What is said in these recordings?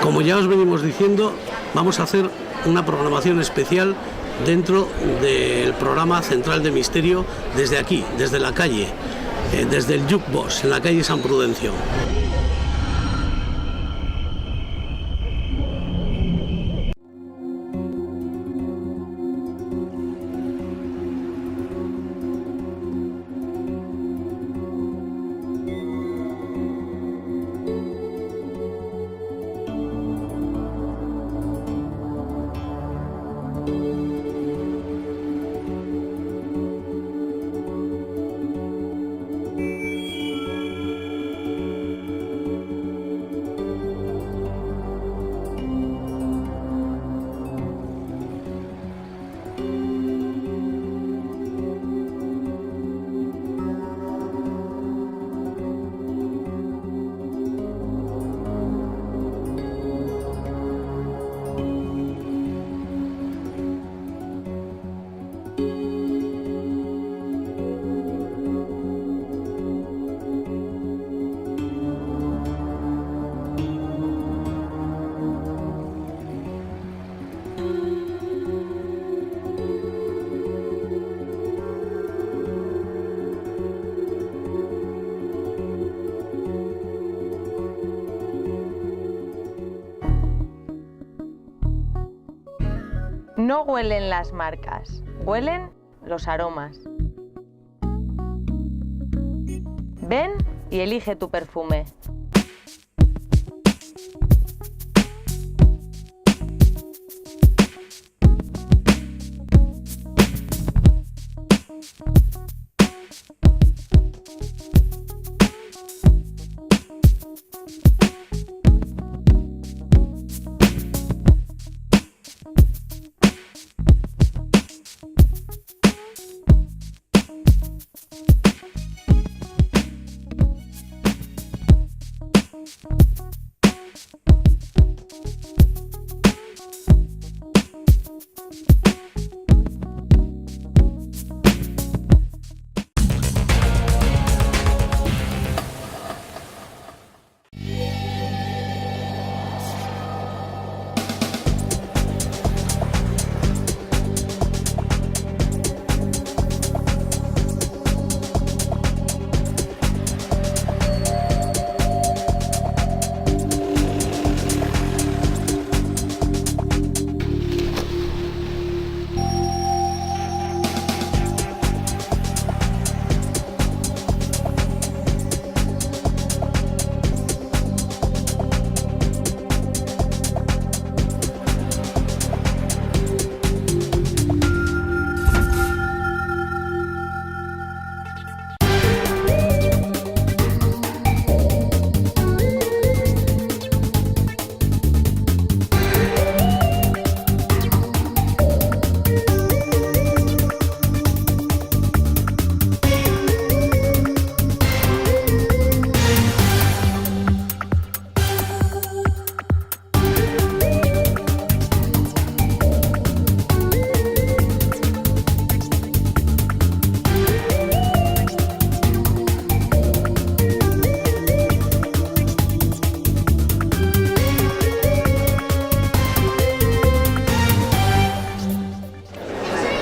Como ya os venimos diciendo, vamos a hacer una programación especial dentro del programa Central de Misterio desde aquí, desde la calle, desde el Jukebox, en la calle San Prudencio. No huelen las marcas, huelen los aromas. Ven y elige tu perfume.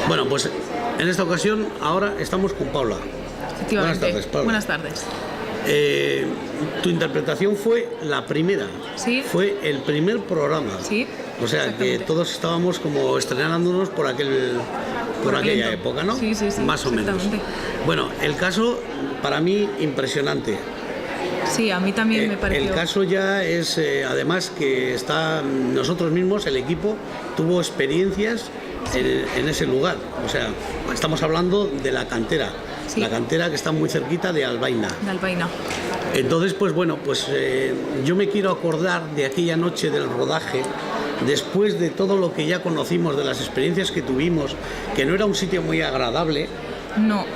Bueno, pues en esta ocasión ahora estamos con Paula. Efectivamente. Buenas tardes, Paula. Buenas tardes. Tu interpretación fue la primera. Sí. Fue el primer programa. Sí. O sea, que todos estábamos como estrenándonos por aquella época, ¿no? Sí, sí, sí. Más o menos. Bueno, el caso para mí impresionante. Sí, a mí también me pareció. El caso ya es, además, que está nosotros mismos, el equipo, tuvo experiencias en ese lugar. O sea, estamos hablando de la cantera. Sí. La cantera que está muy cerquita de Albaina. De Albaina. Entonces, pues bueno, pues yo me quiero acordar de aquella noche del rodaje, después de todo lo que ya conocimos, de las experiencias que tuvimos, que no era un sitio muy agradable. No.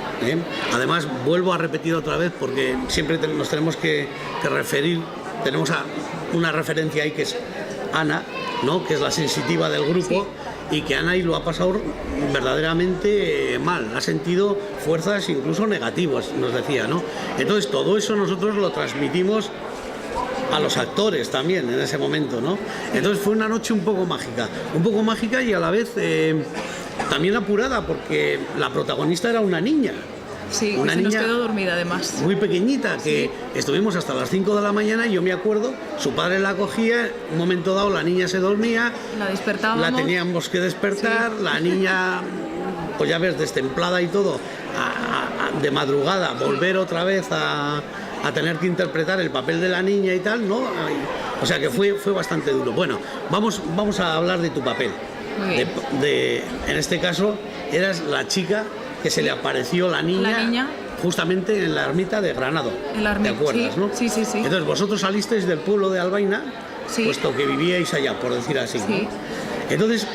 Además, vuelvo a repetir otra vez, porque siempre nos tenemos que referir, tenemos una referencia ahí que es Ana, ¿no? Que es la sensitiva del grupo. Sí. Y que Ana lo ha pasado verdaderamente mal, ha sentido fuerzas incluso negativas, nos decía, ¿no? Entonces todo eso nosotros lo transmitimos a los actores también en ese momento, ¿no? Entonces fue una noche un poco mágica y a la vez también apurada, porque la protagonista era una niña. Sí, una niña nos quedó dormida además. Muy pequeñita, que estuvimos hasta las 5 de la mañana y yo me acuerdo, su padre la cogía, un momento dado la niña se dormía, la despertábamos, la teníamos que despertar, la niña, pues ya ves, destemplada y todo, de madrugada, volver otra vez a tener que interpretar el papel de la niña y tal, ¿no? O sea que fue bastante duro. Bueno, vamos a hablar de tu papel. En este caso, eras la chica que se le apareció la niña justamente en la ermita de Granado. ¿Te acuerdas, no? Sí. Entonces vosotros salisteis del pueblo de Albaina, puesto que vivíais allá, por decir así. Sí. ¿No? Entonces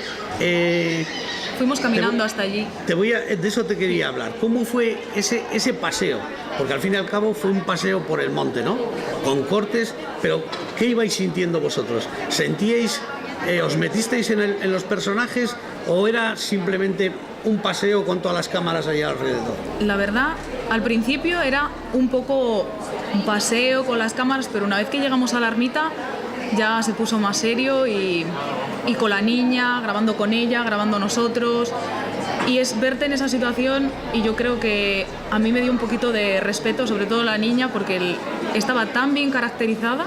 fuimos caminando hasta allí. De eso te quería hablar. ¿Cómo fue ese paseo? Porque al fin y al cabo fue un paseo por el monte, ¿no? Con cortes, pero ¿qué ibais sintiendo vosotros? ¿Sentíais, os metisteis en los personajes o era simplemente un paseo con todas las cámaras allá alrededor? La verdad, al principio era un poco un paseo con las cámaras, pero una vez que llegamos a la ermita ya se puso más serio y con la niña, grabando con ella, grabando nosotros. Y es verte en esa situación, y yo creo que a mí me dio un poquito de respeto, sobre todo la niña, porque estaba tan bien caracterizada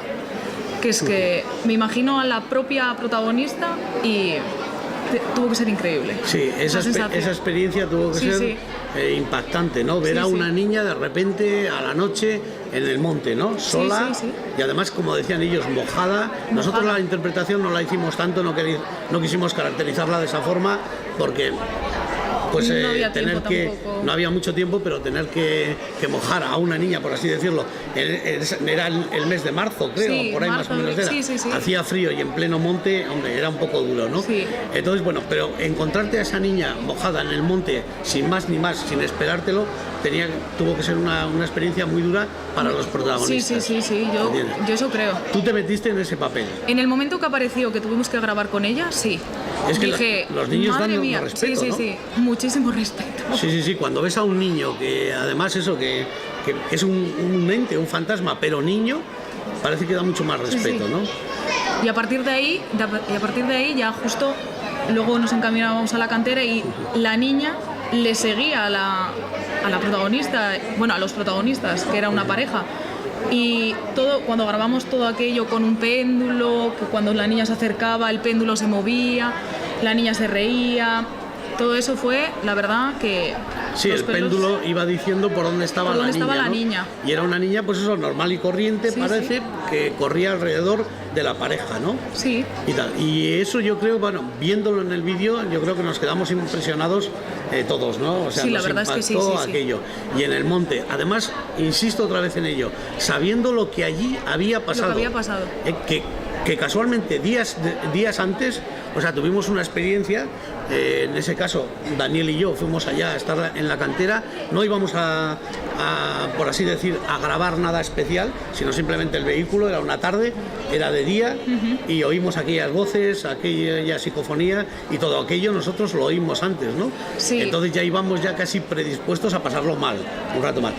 que es que me imagino a la propia protagonista y tuvo que ser increíble. Sí, esa experiencia tuvo que ser impactante, ¿no? Ver a una niña de repente a la noche en el monte, ¿no? Sola, y además, como decían ellos, mojada. Nosotros la interpretación no la hicimos tanto, no quisimos caracterizarla de esa forma, porque pues no había mucho tiempo, pero tener que mojar a una niña, por así decirlo, era el mes de marzo, creo, por ahí marzo, más o menos era. Hacía frío y en pleno monte, hombre, era un poco duro, ¿no? Sí. Entonces, bueno, pero encontrarte a esa niña mojada en el monte, sin más ni más, sin esperártelo, tuvo que ser una experiencia muy dura para los protagonistas. Sí, yo eso creo. ¿Tú te metiste en ese papel? En el momento que apareció, que tuvimos que grabar con ella, sí. Es que dije, los niños dan respeto, ¿no? Sí, muchísimo respeto. Sí, cuando ves a un niño que además que es un ente, un fantasma, pero niño, parece que da mucho más respeto, ¿no? Y a partir de ahí ya justo luego nos encaminábamos a la cantera y la niña le seguía a la protagonista, bueno, a los protagonistas, que era una pareja. Y cuando grabamos todo aquello con un péndulo, que cuando la niña se acercaba el péndulo se movía, la niña se reía, todo eso fue, la verdad, que... Sí, el péndulo iba diciendo por dónde estaba la niña. Y era una niña, pues eso, normal y corriente, parece, que corría alrededor de la pareja, ¿no? Sí. Y tal. Y eso yo creo, bueno, viéndolo en el vídeo, yo creo que nos quedamos impresionados todos, ¿no? O sea, la verdad es que sí. Aquello. Y en el monte. Además, insisto otra vez en ello, sabiendo lo que allí había pasado. Lo que había pasado. Que casualmente días antes, o sea, tuvimos una experiencia, en ese caso Daniel y yo fuimos allá a estar en la cantera, no íbamos a por así decir, a grabar nada especial, sino simplemente el vehículo, era una tarde, era de día, y oímos aquellas voces, aquella psicofonía, y todo aquello nosotros lo oímos antes, ¿no? Sí. Entonces ya íbamos ya casi predispuestos a pasarlo mal, un rato mal.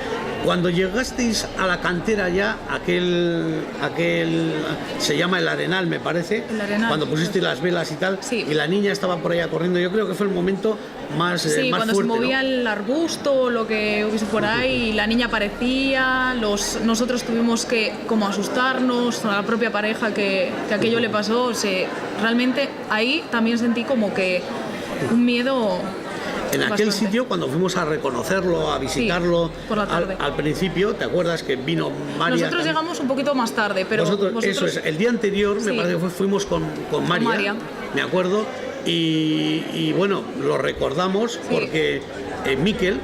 Cuando llegasteis a la cantera ya, aquel se llama el Arenal, me parece, El Arenal. cuando pusisteis las velas y tal, Sí. y la niña estaba por allá corriendo, yo creo que fue el momento más, Sí, más cuando fuerte, se movía ¿no? el arbusto o lo que hubiese por ahí, y la niña aparecía, nosotros tuvimos que como asustarnos, a la propia pareja que aquello le pasó, realmente ahí también sentí como que un miedo. En aquel bastante. sitio, cuando fuimos a reconocerlo, a visitarlo, Sí, por la tarde. al principio, ¿te acuerdas que vino María? Nosotros llegamos un poquito más tarde, pero Vosotros, eso es, el día anterior me Sí. parece que fuimos con María, María. me acuerdo, y bueno, lo recordamos porque Miquel,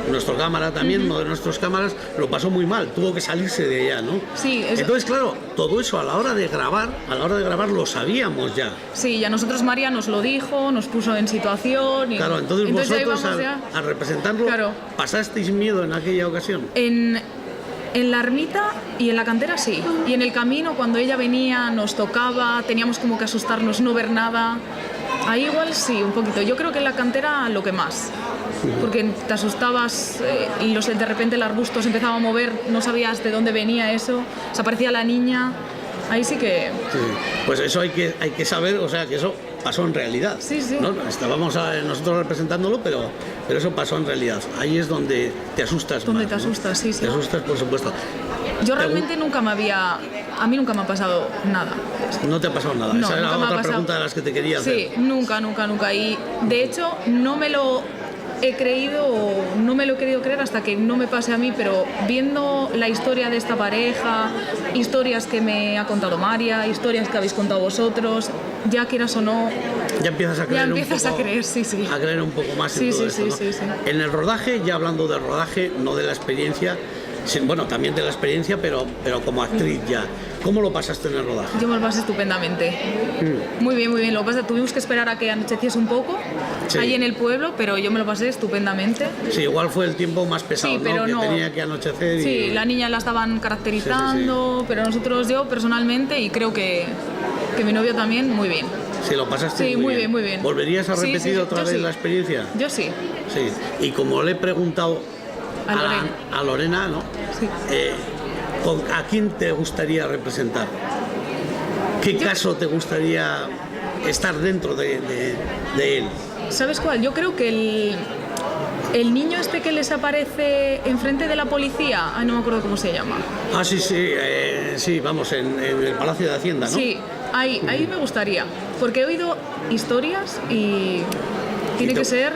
nuestro cámara también, uno de nuestros cámaras, lo pasó muy mal, tuvo que salirse de allá, ¿no? Sí, Entonces, claro, todo eso a la hora de grabar lo sabíamos ya. sí, ya nosotros María nos lo dijo, nos puso en situación. Y, Claro, entonces ya vosotros íbamos ya al representarlo, Claro. ¿pasasteis miedo en aquella ocasión? En la ermita y en la cantera sí. Y en el camino, cuando ella venía, nos tocaba, teníamos como que asustarnos, no ver nada. Ahí igual sí, un poquito. Yo creo que en la cantera lo que más. Porque te asustabas y de repente el arbusto se empezaba a mover, no sabías de dónde venía eso, se aparecía la niña. Ahí sí que... Sí, pues eso hay que saber, o sea, que eso pasó en realidad. Sí, sí. ¿No? Estábamos nosotros representándolo, pero eso pasó en realidad. Ahí es donde te asustas Donde más, te ¿no? asustas, sí, sí. Te asustas, por supuesto. Yo realmente a mí nunca me ha pasado nada. No te ha pasado nada. No, Esa era nunca me ha otra pasado. pregunta de las que te quería hacer. Sí, nunca. Y de hecho no me lo he creído, no me lo he querido creer hasta que no me pase a mí, pero viendo la historia de esta pareja, historias que me ha contado María, historias que habéis contado vosotros, ya quieras o no, Ya empiezas a creer ya empiezas a creer, sí. A creer un poco más en Sí, todo sí, esto, sí, ¿no? sí, sí. En el rodaje, ya hablando del rodaje, no de la experiencia, sí, bueno, también de la experiencia, pero como actriz ya. ¿Cómo lo pasaste en el rodaje? Yo me lo pasé estupendamente. Muy bien. Lo que pasa es que tuvimos que esperar a que anocheciese un poco Sí. ahí en el pueblo, pero yo me lo pasé estupendamente. Sí, igual fue el tiempo más pesado, Sí, pero ¿no? Que no. tenía que anochecer. Sí, la niña la estaban caracterizando, pero yo personalmente, y creo que mi novio también, muy bien. Sí, lo pasaste Sí, muy bien, muy bien. ¿Volverías a Sí, repetir sí, otra yo vez sí. la experiencia? Yo sí. Sí. Y como le he preguntado A a Lorena, ¿no? Sí. ¿A quién te gustaría representar? ¿Qué caso te gustaría estar dentro de él? ¿Sabes cuál? Yo creo que el niño este que les aparece enfrente de la policía, no me acuerdo cómo se llama. Ah, sí, sí, vamos, en el Palacio de Hacienda, ¿no? Sí, ahí me gustaría, porque he oído historias y tiene que ser...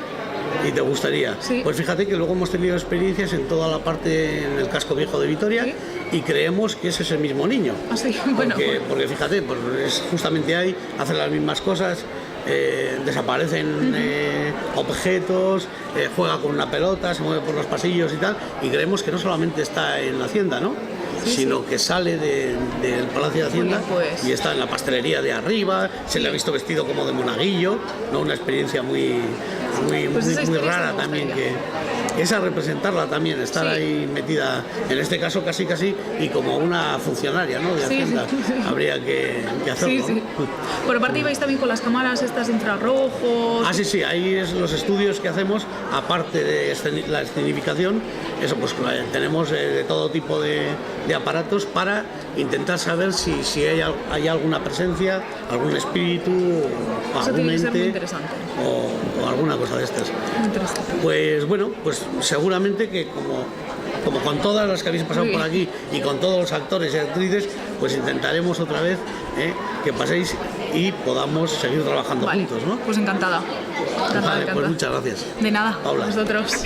¿Y te gustaría? Sí. Pues fíjate que luego hemos tenido experiencias en toda la parte, en el casco viejo de Vitoria, Sí. y creemos que ese es el mismo niño. Así, bueno, Porque fíjate, pues es justamente ahí, hacen las mismas cosas, desaparecen objetos, juega con una pelota, se mueve por los pasillos y tal, y creemos que no solamente está en la Hacienda, ¿no? Sí, sino sí. que sale del Palacio de Hacienda Muy bien, pues. y está en la pastelería de arriba, se le ha visto vestido como de monaguillo, ¿no? Una experiencia muy Pues esa historia sí rara me también, gustaría. que esa representarla también, estar Sí. ahí metida, en este caso casi y como una funcionaria, ¿no? De Sí, Hacienda, sí, sí. habría que hacerlo. sí. ¿no? Por aparte ibais también con las cámaras estas infrarrojos. Ah, sí, ahí es los estudios que hacemos, aparte de la escenificación, eso pues tenemos de todo tipo de aparatos para intentar saber si hay alguna presencia, algún espíritu, o Eso algún tiene que ser muy ente, interesante. o alguna cosa de estas. Muy interesante. Pues bueno, pues seguramente que como con todas las que habéis pasado Sí. por aquí y con todos los actores y actrices, pues intentaremos otra vez que paséis y podamos seguir trabajando Vale, juntos, ¿no? pues encantada. Vale, pues muchas gracias. De nada, Paula. vosotros.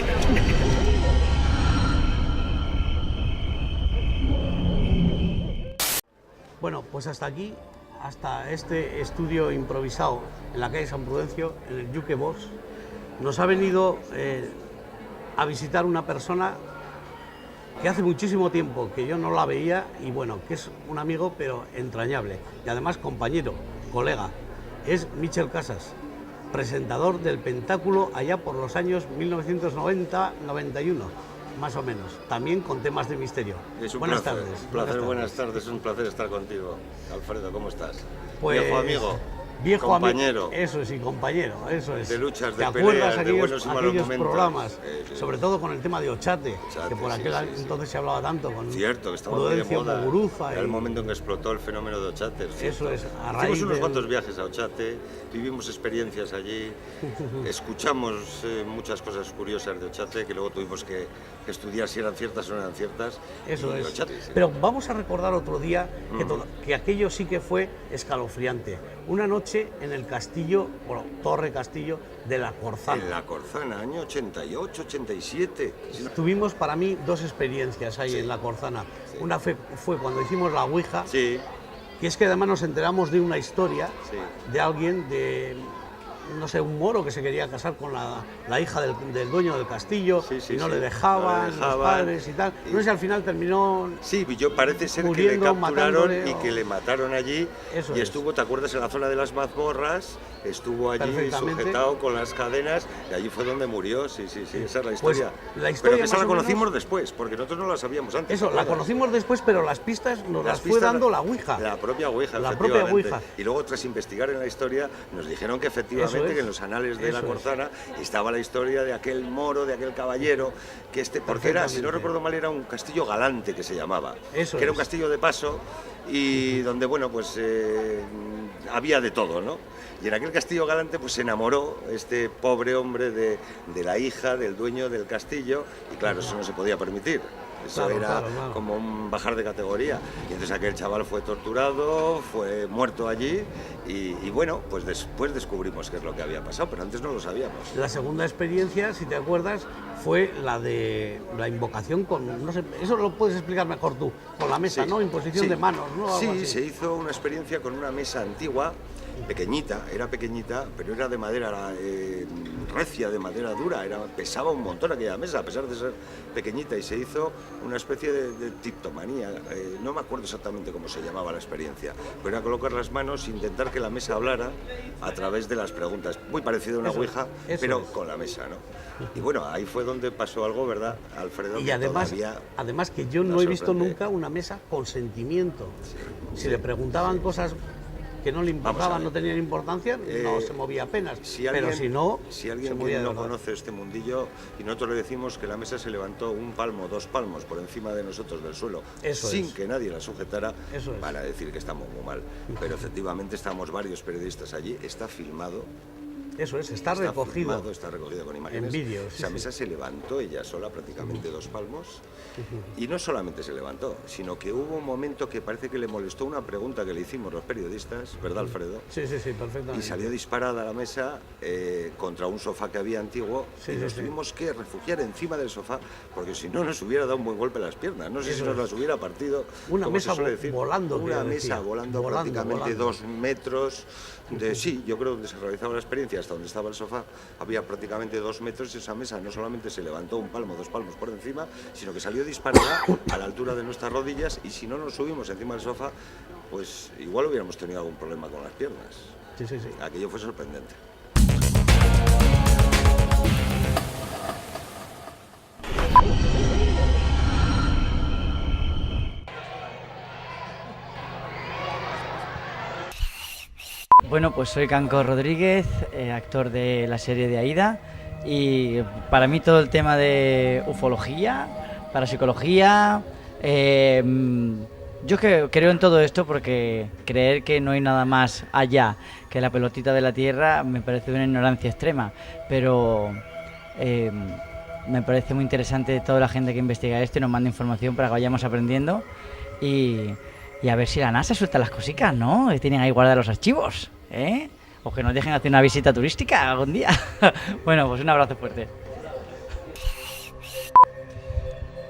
Bueno, pues hasta aquí, hasta este estudio improvisado en la calle San Prudencio, en el Yuke Bosch, nos ha venido a visitar una persona que hace muchísimo tiempo que yo no la veía y bueno, que es un amigo pero entrañable y además compañero, colega. Es Michel Casas, presentador del Pentáculo allá por los años 1990-91, más o menos, también con temas de misterio. Es un Buenas placer, tardes. buenas tardes, es un placer estar contigo. Alfredo, ¿cómo estás? Pues, Viejo amigo. viejo compañero. amigo. Eso es, y compañero, eso es. De luchas, de ¿Te acuerdas peleas, de buenos y malos aquellos momentos? programas? Sobre todo con el tema de Ochate, que por aquel entonces se hablaba tanto con Cierto, que estaba muy de Prudencio moda. Muguruza. Era el momento en que explotó el fenómeno de Ochate. Eso es, a raíz hicimos unos del- cuantos viajes a Ochate, vivimos experiencias allí, escuchamos muchas cosas curiosas de Ochate que luego tuvimos que estudiar si eran ciertas o no eran ciertas. Eso Y es. Ochate, sí. Pero vamos a recordar otro día que aquello sí que fue escalofriante. Una noche en el castillo, bueno, Torre Castillo de la Corzana. En la Corzana, año 88, 87. Tuvimos para mí dos experiencias ahí en la Corzana. Una fue cuando hicimos la Ouija, Sí, que es que además nos enteramos de una historia sí. de alguien, de, no sé, un moro que se quería casar con la hija del dueño del castillo Sí, sí, y no sí. le dejaban, No le los dejaban. padres y tal. No sé si al final terminó... Sí, parece ser que le Muriendo, capturaron matándole, y que le mataron allí. Eso y es. estuvo, ¿te acuerdas? En la zona de las mazmorras, estuvo allí Perfectamente. sujetado con las cadenas y allí fue donde murió. Sí, esa es la Pues, historia. la historia pero que esa más la o conocimos menos- después, porque nosotros no la sabíamos antes. Eso, ¿te la acuerdas? conocimos después, pero las pistas nos las fue pistas, dando la Ouija. La propia Ouija, La propia efectivamente. Ouija. Y luego, tras investigar en la historia, nos dijeron que Eso efectivamente es. que en los anales de la Eso es. Corzana estaba la historia de aquel moro, de aquel caballero, porque era, si no Perfectamente. recuerdo mal, era un castillo galante que se llamaba. Eso que era es. un castillo de paso y donde, bueno, pues había de todo, ¿no? Y en aquel castillo galante pues se enamoró este pobre hombre de la hija del dueño del castillo y claro, eso no se podía permitir. Eso Claro, era claro. como un bajar de categoría. Y entonces aquel chaval fue torturado, fue muerto allí y bueno, pues después descubrimos qué es lo que había pasado, pero antes no lo sabíamos. La segunda experiencia, si te acuerdas, fue la de la invocación con, no sé, eso lo puedes explicar mejor tú, con la mesa, Sí, ¿no? Imposición sí. de manos, ¿no? Algo Sí, así. se hizo una experiencia con una mesa antigua, pequeñita, pero era de madera recia, de madera dura, pesaba un montón aquella mesa, a pesar de ser pequeñita, y se hizo una especie de tiptomanía, no me acuerdo exactamente cómo se llamaba la experiencia, pero era colocar las manos e intentar que la mesa hablara a través de las preguntas, muy parecido a una Eso es, ouija, eso pero es. con la mesa, ¿no? Y bueno, ahí fue donde pasó algo, ¿verdad, Alfredo? Y Que además, todavía además que yo nos no he visto sorprende. nunca una mesa con sentimiento. Si sí, le preguntaban cosas que no le Vamos a importaban, ver. no tenían importancia, no se movía apenas. Pero si no, si se alguien movía que de no verdad. conoce este mundillo, y nosotros le decimos que la mesa se levantó 1 palmo, 2 palmos por encima de nosotros del suelo, Eso sin es. que nadie la sujetara, Eso es. van a decir que estamos muy mal. Pero efectivamente estamos varios periodistas allí, está filmado. Eso es, está recogido. Filmado, está recogido con imágenes. En vídeo, sí, Esa sí. mesa se levantó ella sola, prácticamente 2 palmos. Y no solamente se levantó, sino que hubo un momento que parece que le molestó una pregunta que le hicimos los periodistas, ¿verdad, Alfredo? Sí, sí, sí, perfectamente. Y salió disparada la mesa contra un sofá que había antiguo Sí, y sí, nos sí. tuvimos que refugiar encima del sofá porque si no nos hubiera dado un buen golpe en las piernas. No sé Eso si nos es. las hubiera partido. Una como mesa se suele decir. volando, Una que mesa decía. volando, Volando, prácticamente volando. 2 metros. Sí, yo creo que donde se realizaba la experiencia, hasta donde estaba el sofá, había prácticamente 2 metros y esa mesa no solamente se levantó 1 palmo, 2 palmos por encima, sino que salió disparada a la altura de nuestras rodillas y si no nos subimos encima del sofá, pues igual hubiéramos tenido algún problema con las piernas. Sí, sí, sí. Aquello fue sorprendente. Bueno, pues soy Canco Rodríguez, actor de la serie de Aída, y para mí todo el tema de ufología, parapsicología, yo creo en todo esto porque creer que no hay nada más allá que la pelotita de la Tierra me parece una ignorancia extrema, pero me parece muy interesante toda la gente que investiga esto y nos manda información para que vayamos aprendiendo y a ver si la NASA suelta las cositas, ¿no? Que tienen ahí guardados los archivos, ¿eh? O que nos dejen hacer una visita turística algún día. Bueno, pues un abrazo fuerte.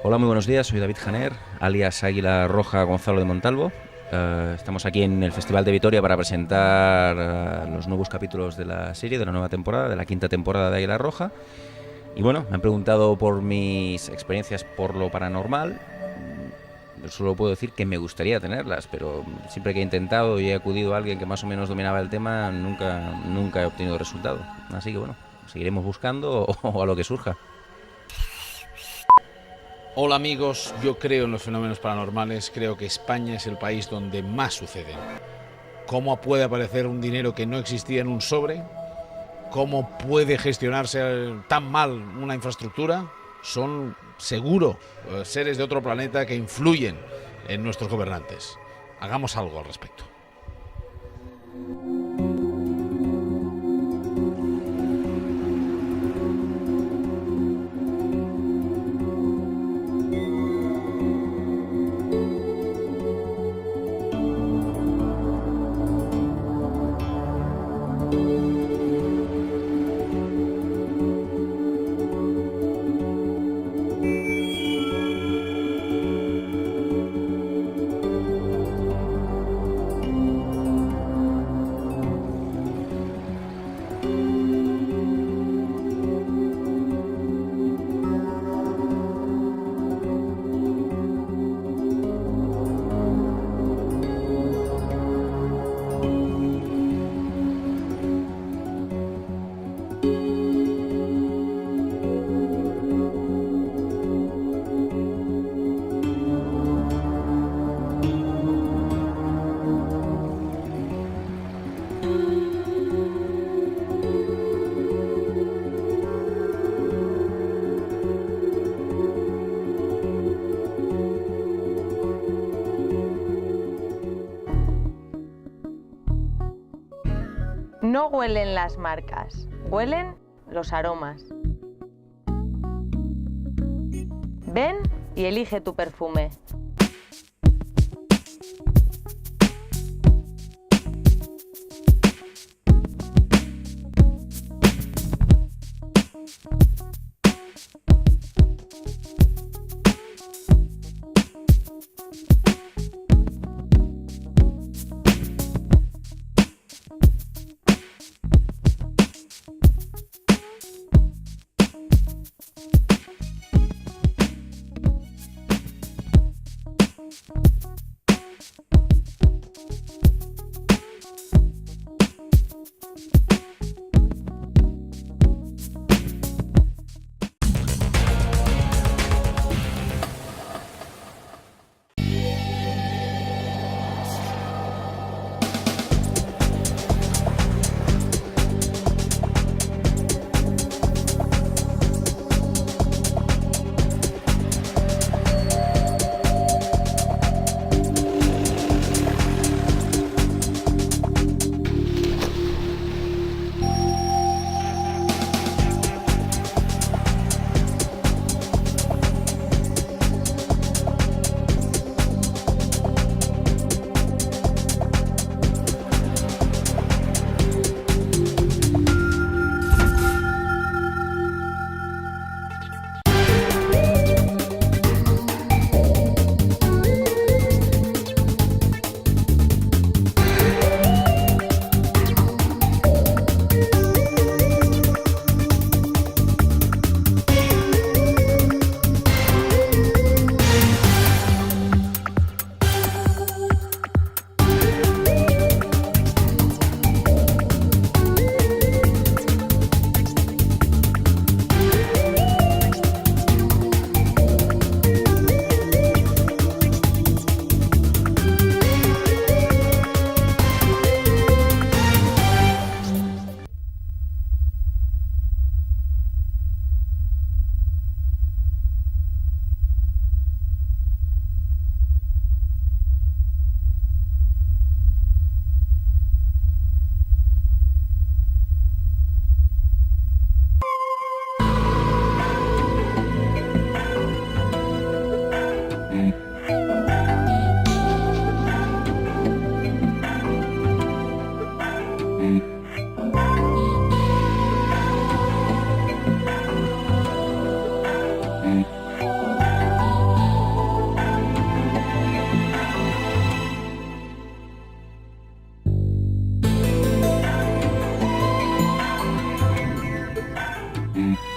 Hola, muy buenos días, soy David Janer, alias Águila Roja Gonzalo de Montalvo. Estamos aquí en el Festival de Vitoria para presentar los nuevos capítulos de la serie, de la nueva temporada, de la 5ª temporada de Águila Roja. Y bueno, me han preguntado por mis experiencias por lo paranormal. Solo puedo decir que me gustaría tenerlas, pero siempre que he intentado y he acudido a alguien que más o menos dominaba el tema, nunca he obtenido resultado. Así que bueno, seguiremos buscando o a lo que surja. Hola amigos, yo creo en los fenómenos paranormales, creo que España es el país donde más suceden. cómo puede aparecer un dinero que no existía en un sobre, cómo puede gestionarse tan mal una infraestructura. Son seguro seres de otro planeta que influyen en nuestros gobernantes. Hagamos algo al respecto. No huelen las marcas, huelen los aromas. Ven y elige tu perfume. Mm-hmm.